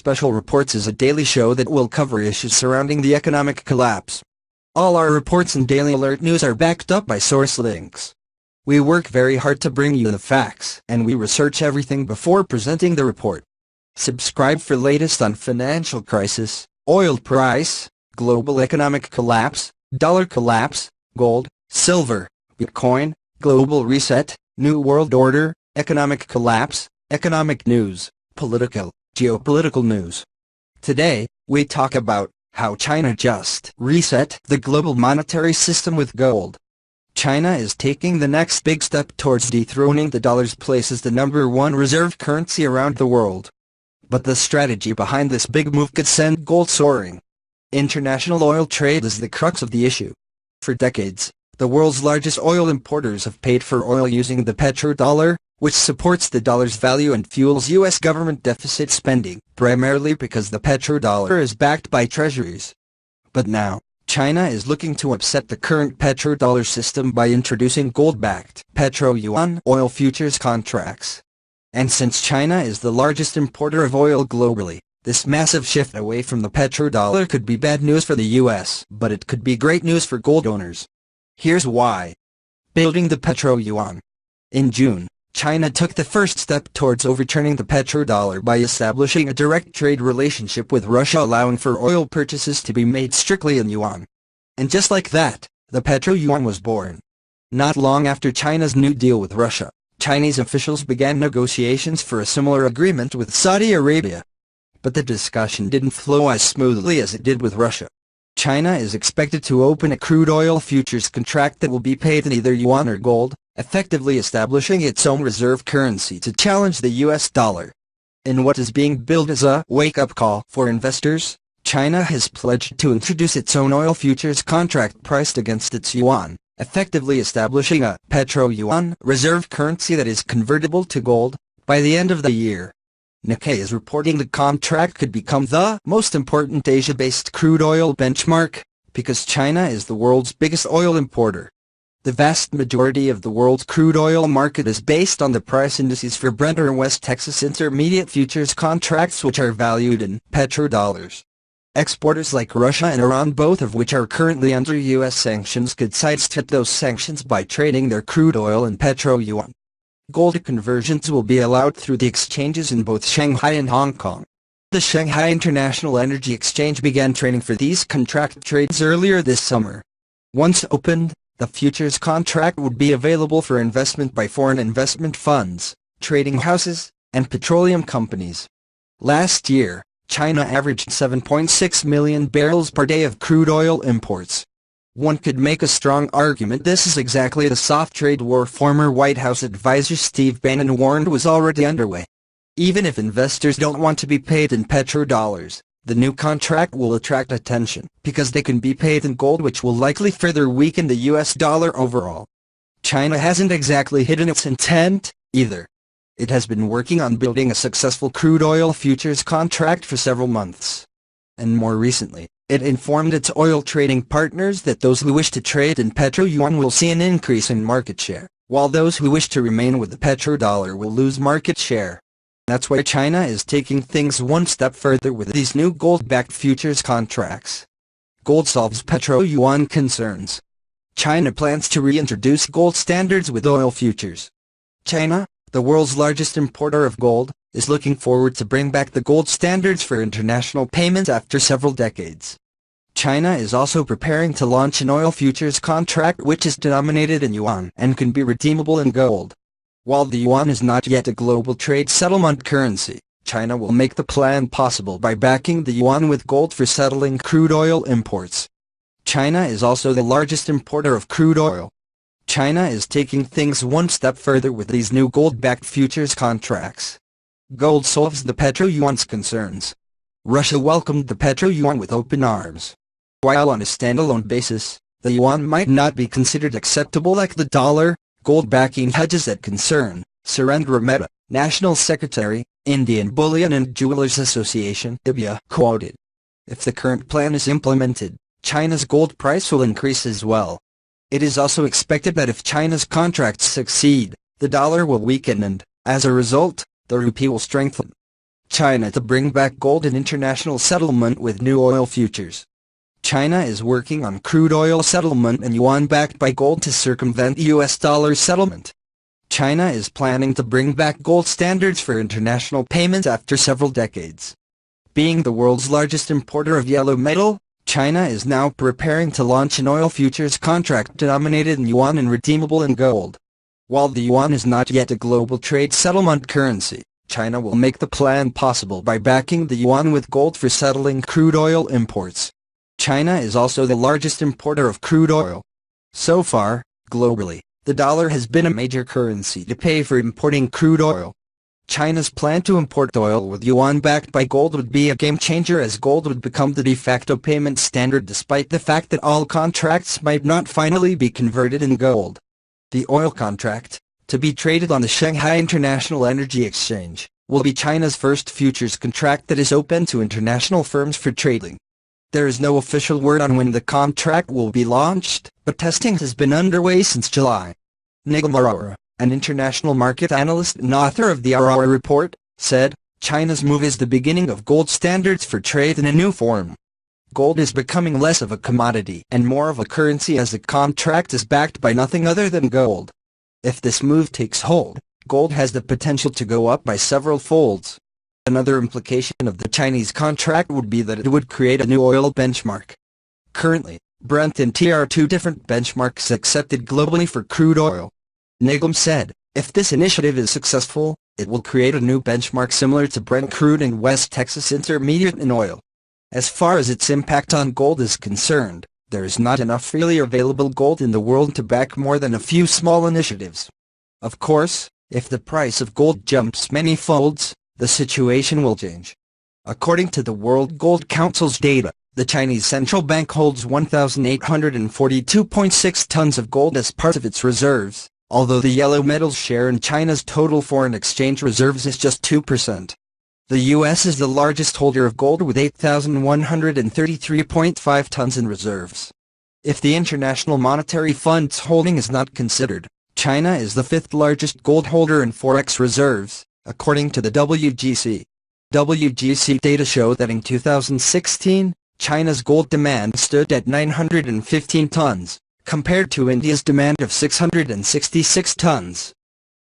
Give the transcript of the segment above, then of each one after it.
Special Reports is a daily show that will cover issues surrounding the economic collapse. All our reports and daily alert news are backed up by source links. We work very hard to bring you the facts, and we research everything before presenting the report. Subscribe for latest on financial crisis, oil price, global economic collapse, dollar collapse, gold, silver, Bitcoin, global reset, new world order, economic collapse, economic news, political, geopolitical news. Today, we talk about how China just reset the global monetary system with gold. China is taking the next big step towards dethroning the dollar's place as the #1 reserve currency around the world. But the strategy behind this big move could send gold soaring. International oil trade is the crux of the issue. For decades, the world's largest oil importers have paid for oil using the petrodollar, which supports the dollar's value and fuels U.S. government deficit spending, primarily because the petrodollar is backed by treasuries. But now, China is looking to upset the current petrodollar system by introducing gold-backed petro-yuan oil futures contracts. And since China is the largest importer of oil globally, this massive shift away from the petrodollar could be bad news for the U.S., but it could be great news for gold owners. Here's why. Building the petro-yuan. In June, China took the first step towards overturning the petrodollar by establishing a direct trade relationship with Russia, allowing for oil purchases to be made strictly in yuan. And just like that, the petro-yuan was born. Not long after China's new deal with Russia, Chinese officials began negotiations for a similar agreement with Saudi Arabia. But the discussion didn't flow as smoothly as it did with Russia. China is expected to open a crude oil futures contract that will be paid in either yuan or gold, effectively establishing its own reserve currency to challenge the U.S. dollar. In what is being billed as a wake-up call for investors, China has pledged to introduce its own oil futures contract priced against its yuan, effectively establishing a petro-yuan reserve currency that is convertible to gold by the end of the year. Nikkei is reporting the contract could become the most important Asia-based crude oil benchmark, because China is the world's biggest oil importer. The vast majority of the world's crude oil market is based on the price indices for Brent or West Texas Intermediate futures contracts, which are valued in petrodollars. Exporters like Russia and Iran, both of which are currently under U.S. sanctions, could sidestep those sanctions by trading their crude oil in petro-yuan. Gold conversions will be allowed through the exchanges in both Shanghai and Hong Kong. The Shanghai International Energy Exchange began trading for these contract trades earlier this summer. Once opened, the futures contract would be available for investment by foreign investment funds, trading houses, and petroleum companies. Last year, China averaged 7.6 million barrels per day of crude oil imports. One could make a strong argument this is exactly the soft trade war former White House advisor Steve Bannon warned was already underway. Even if investors don't want to be paid in petrodollars, the new contract will attract attention, because they can be paid in gold, which will likely further weaken the U.S. dollar overall. China hasn't exactly hidden its intent, either. It has been working on building a successful crude oil futures contract for several months. And more recently, it informed its oil trading partners that those who wish to trade in petro-yuan will see an increase in market share, while those who wish to remain with the petrodollar will lose market share. That's why China is taking things one step further with these new gold-backed futures contracts. Gold solves petro-yuan concerns. China plans to reintroduce gold standards with oil futures. China, the world's largest importer of gold, is looking forward to bring back the gold standards for international payments after several decades. China is also preparing to launch an oil futures contract which is denominated in yuan and can be redeemable in gold. While the yuan is not yet a global trade settlement currency, China will make the plan possible by backing the yuan with gold for settling crude oil imports. China is also the largest importer of crude oil. China is taking things one step further with these new gold-backed futures contracts. Gold solves the petro-yuan's concerns. Russia welcomed the petro-yuan with open arms. While on a standalone basis, the yuan might not be considered acceptable like the dollar, gold backing hedges that concern, Surendra Mehta, National Secretary, Indian Bullion and Jewelers Association (IBA), quoted. If the current plan is implemented, China's gold price will increase as well. It is also expected that if China's contracts succeed, the dollar will weaken and, as a result, the rupee will strengthen. China to bring back gold in international settlement with new oil futures. China is working on crude oil settlement and yuan backed by gold to circumvent US dollar settlement. China is planning to bring back gold standards for international payments after several decades. Being the world's largest importer of yellow metal, China is now preparing to launch an oil futures contract denominated in yuan and redeemable in gold. While the yuan is not yet a global trade settlement currency, China will make the plan possible by backing the yuan with gold for settling crude oil imports. China is also the largest importer of crude oil. So far, globally, the dollar has been a major currency to pay for importing crude oil. China's plan to import oil with yuan backed by gold would be a game-changer, as gold would become the de facto payment standard despite the fact that all contracts might not finally be converted in gold. The oil contract, to be traded on the Shanghai International Energy Exchange, will be China's first futures contract that is open to international firms for trading. There is no official word on when the contract will be launched, but testing has been underway since July. Nigel Arora, an international market analyst and author of the Arora Report, said, "China's move is the beginning of gold standards for trade in a new form. Gold is becoming less of a commodity and more of a currency, as the contract is backed by nothing other than gold. If this move takes hold, gold has the potential to go up by several folds." Another implication of the Chinese contract would be that it would create a new oil benchmark. Currently, Brent and WTI are two different benchmarks accepted globally for crude oil. Nigel said, "If this initiative is successful, it will create a new benchmark similar to Brent crude and West Texas Intermediate in oil. As far as its impact on gold is concerned, there is not enough freely available gold in the world to back more than a few small initiatives. Of course, if the price of gold jumps many folds, the situation will change." According to the World Gold Council's data, the Chinese central bank holds 1,842.6 tons of gold as part of its reserves, although the yellow metal's share in China's total foreign exchange reserves is just 2%. The U.S. is the largest holder of gold with 8,133.5 tons in reserves. If the International Monetary Fund's holding is not considered, China is the fifth largest gold holder in forex reserves, according to the WGC. WGC data show that in 2016, China's gold demand stood at 915 tons, compared to India's demand of 666 tons.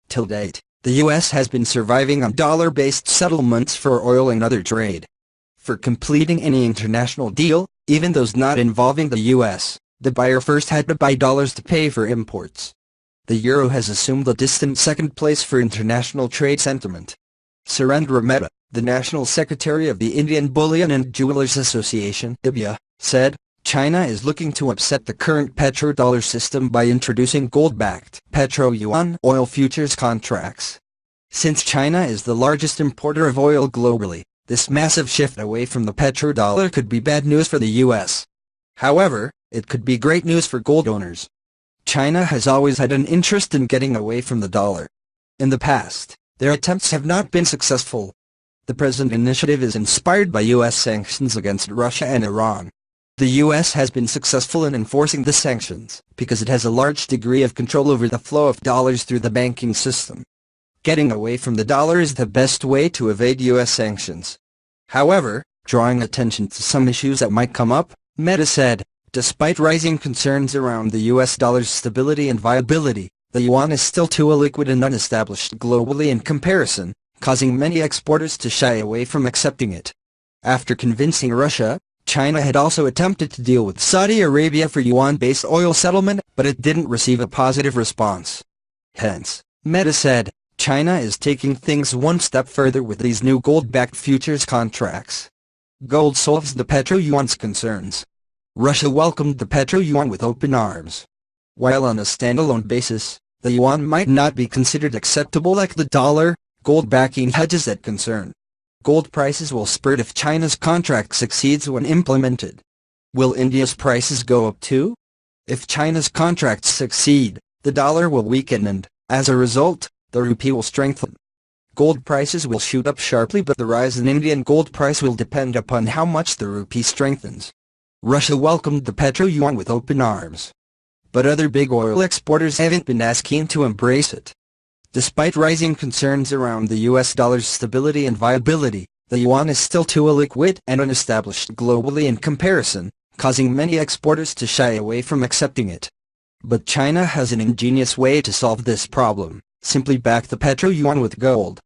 Till date, the U.S. has been surviving on dollar-based settlements for oil and other trade. For completing any international deal, even those not involving the U.S., the buyer first had to buy dollars to pay for imports. The euro has assumed a distant second place for international trade sentiment. Surendra Mehta, the National Secretary of the Indian Bullion and Jewelers Association (IBA), said, "China is looking to upset the current petrodollar system by introducing gold-backed petro-yuan oil futures contracts. Since China is the largest importer of oil globally, this massive shift away from the petrodollar could be bad news for the U.S. However, it could be great news for gold owners. China has always had an interest in getting away from the dollar. In the past, their attempts have not been successful. The present initiative is inspired by U.S. sanctions against Russia and Iran. The U.S. has been successful in enforcing the sanctions because it has a large degree of control over the flow of dollars through the banking system. Getting away from the dollar is the best way to evade U.S. sanctions. However, drawing attention to some issues that might come up, Mehta said, despite rising concerns around the U.S. dollar's stability and viability, the yuan is still too illiquid and unestablished globally in comparison, causing many exporters to shy away from accepting it. After convincing Russia, China had also attempted to deal with Saudi Arabia for yuan-based oil settlement, but it didn't receive a positive response. Hence, Mehta said, China is taking things one step further with these new gold-backed futures contracts. Gold solves the petro-yuan's concerns. Russia welcomed the petro-yuan with open arms. While on a standalone basis, the yuan might not be considered acceptable like the dollar, gold backing hedges that concern. Gold prices will spurt if China's contract succeeds when implemented. Will India's prices go up too? If China's contracts succeed, the dollar will weaken and, as a result, the rupee will strengthen. Gold prices will shoot up sharply, but the rise in Indian gold price will depend upon how much the rupee strengthens. Russia welcomed the petro-yuan with open arms. But other big oil exporters haven't been as keen to embrace it. Despite rising concerns around the U.S. dollar's stability and viability, the yuan is still too illiquid and unestablished globally in comparison, causing many exporters to shy away from accepting it. But China has an ingenious way to solve this problem: simply back the petro-yuan with gold.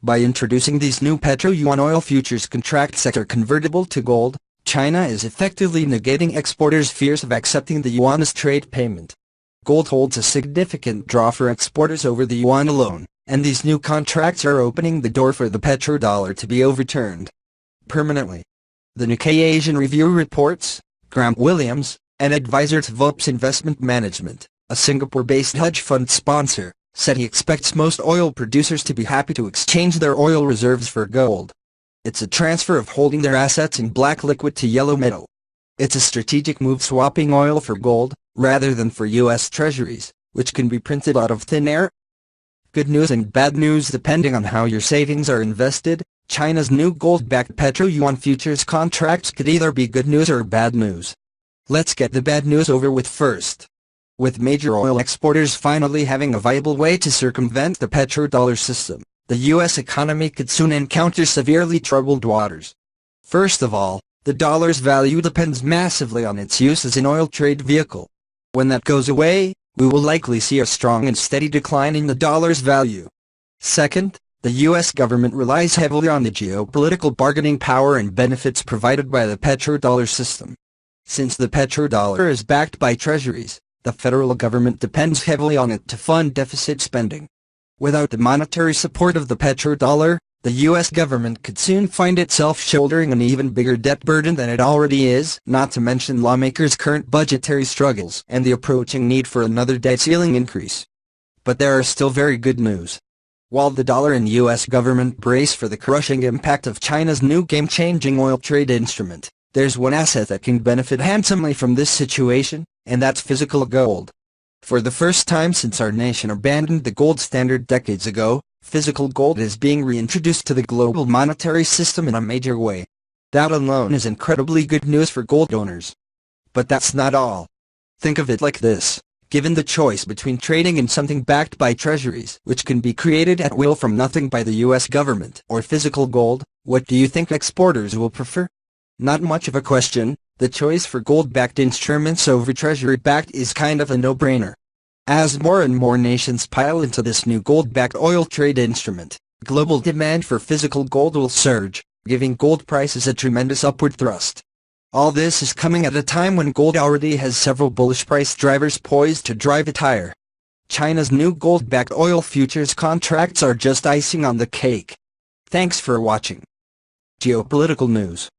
By introducing these new petro-yuan oil futures contracts that are convertible to gold, China is effectively negating exporters' fears of accepting the yuan as trade payment. Gold holds a significant draw for exporters over the yuan alone, and these new contracts are opening the door for the petrodollar to be overturned permanently. The Nikkei Asian Review reports, Graham Williams, an advisor to VOPS Investment Management, a Singapore-based hedge fund sponsor, said he expects most oil producers to be happy to exchange their oil reserves for gold. It's a transfer of holding their assets in black liquid to yellow metal. It's a strategic move, swapping oil for gold, rather than for U.S. Treasuries, which can be printed out of thin air. Good news and bad news depending on how your savings are invested. China's new gold-backed petro-yuan futures contracts could either be good news or bad news. Let's get the bad news over with first. With major oil exporters finally having a viable way to circumvent the petrodollar system, the U.S. economy could soon encounter severely troubled waters. First of all, the dollar's value depends massively on its use as an oil trade vehicle. When that goes away, we will likely see a strong and steady decline in the dollar's value. Second, the U.S. government relies heavily on the geopolitical bargaining power and benefits provided by the petrodollar system. Since the petrodollar is backed by treasuries, the federal government depends heavily on it to fund deficit spending. Without the monetary support of the petrodollar, the U.S. government could soon find itself shouldering an even bigger debt burden than it already is, not to mention lawmakers' current budgetary struggles and the approaching need for another debt ceiling increase. But there are still very good news. While the dollar and U.S. government brace for the crushing impact of China's new game-changing oil trade instrument, there's one asset that can benefit handsomely from this situation, and that's physical gold. For the first time since our nation abandoned the gold standard decades ago, physical gold is being reintroduced to the global monetary system in a major way. That alone is incredibly good news for gold owners. But that's not all. Think of it like this. Given the choice between trading in something backed by treasuries, which can be created at will from nothing by the U.S. government, or physical gold, what do you think exporters will prefer? Not much of a question. The choice for gold-backed instruments over treasury-backed is kind of a no-brainer. As more and more nations pile into this new gold-backed oil trade instrument, global demand for physical gold will surge, giving gold prices a tremendous upward thrust. All this is coming at a time when gold already has several bullish price drivers poised to drive it higher. China's new gold-backed oil futures contracts are just icing on the cake. Thanks for watching. Geopolitical news.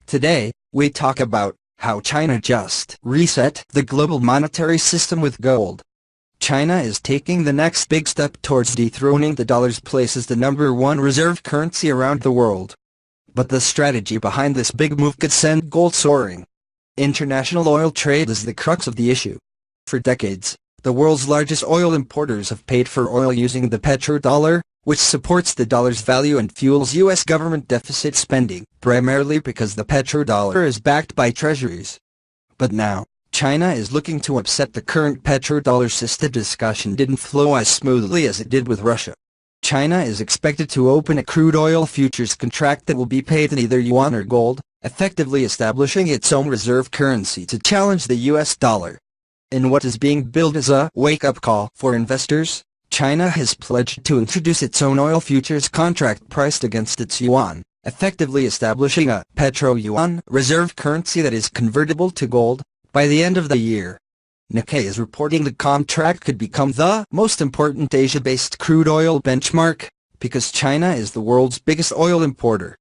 Today, we talk about how China just reset the global monetary system with gold. China is taking the next big step towards dethroning the dollar's place as the #1 reserve currency around the world. But the strategy behind this big move could send gold soaring. International oil trade is the crux of the issue. For decades, the world's largest oil importers have paid for oil using the petrodollar, which supports the dollar's value and fuels U.S. government deficit spending, primarily because the petrodollar is backed by treasuries. But now, China is looking to upset the current petrodollar system. Discussion didn't flow as smoothly as it did with Russia. China is expected to open a crude oil futures contract that will be paid in either yuan or gold, effectively establishing its own reserve currency to challenge the U.S. dollar. In what is being billed as a wake-up call for investors, China has pledged to introduce its own oil futures contract priced against its yuan, effectively establishing a petro-yuan reserve currency that is convertible to gold by the end of the year. Nikkei is reporting the contract could become the most important Asia-based crude oil benchmark, because China is the world's biggest oil importer.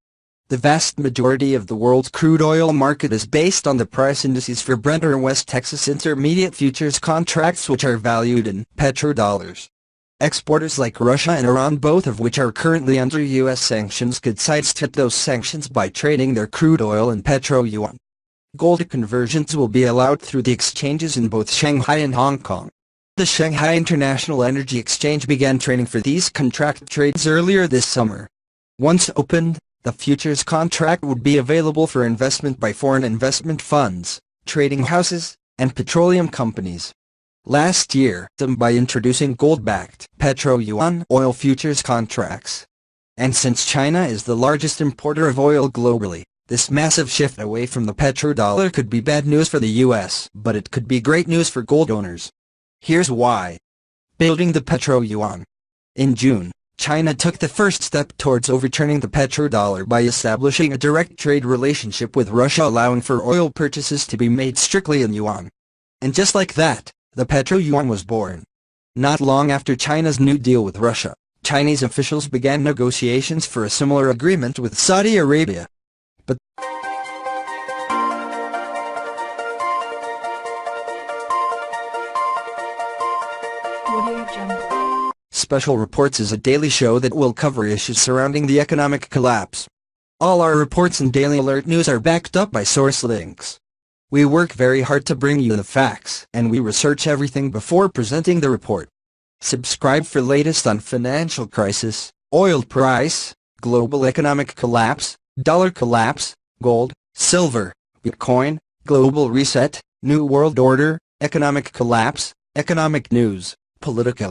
The vast majority of the world's crude oil market is based on the price indices for Brent or West Texas Intermediate futures contracts, which are valued in petrodollars. Exporters like Russia and Iran, both of which are currently under U.S. sanctions, could sidestep those sanctions by trading their crude oil in petro-yuan. Gold conversions will be allowed through the exchanges in both Shanghai and Hong Kong. The Shanghai International Energy Exchange began trading for these contract trades earlier this summer. Once opened, the futures contract would be available for investment by foreign investment funds, trading houses, and petroleum companies. Last year, by introducing gold-backed petro-yuan oil futures contracts, And since China is the largest importer of oil globally, this massive shift away from the petrodollar could be bad news for the US, but it could be great news for gold owners. Here's why. Building the petro-yuan. In June, China took the first step towards overturning the petrodollar by establishing a direct trade relationship with Russia, allowing for oil purchases to be made strictly in yuan. And just like that, the petro-yuan was born. Not long after China's new deal with Russia, Chinese officials began negotiations for a similar agreement with Saudi Arabia. But Special Reports is a daily show that will cover issues surrounding the economic collapse. All our reports and daily alert news are backed up by source links. We work very hard to bring you the facts, and we research everything before presenting the report. Subscribe for latest on financial crisis, oil price, global economic collapse, dollar collapse, gold, silver, Bitcoin, global reset, new world order, economic collapse, economic news, political,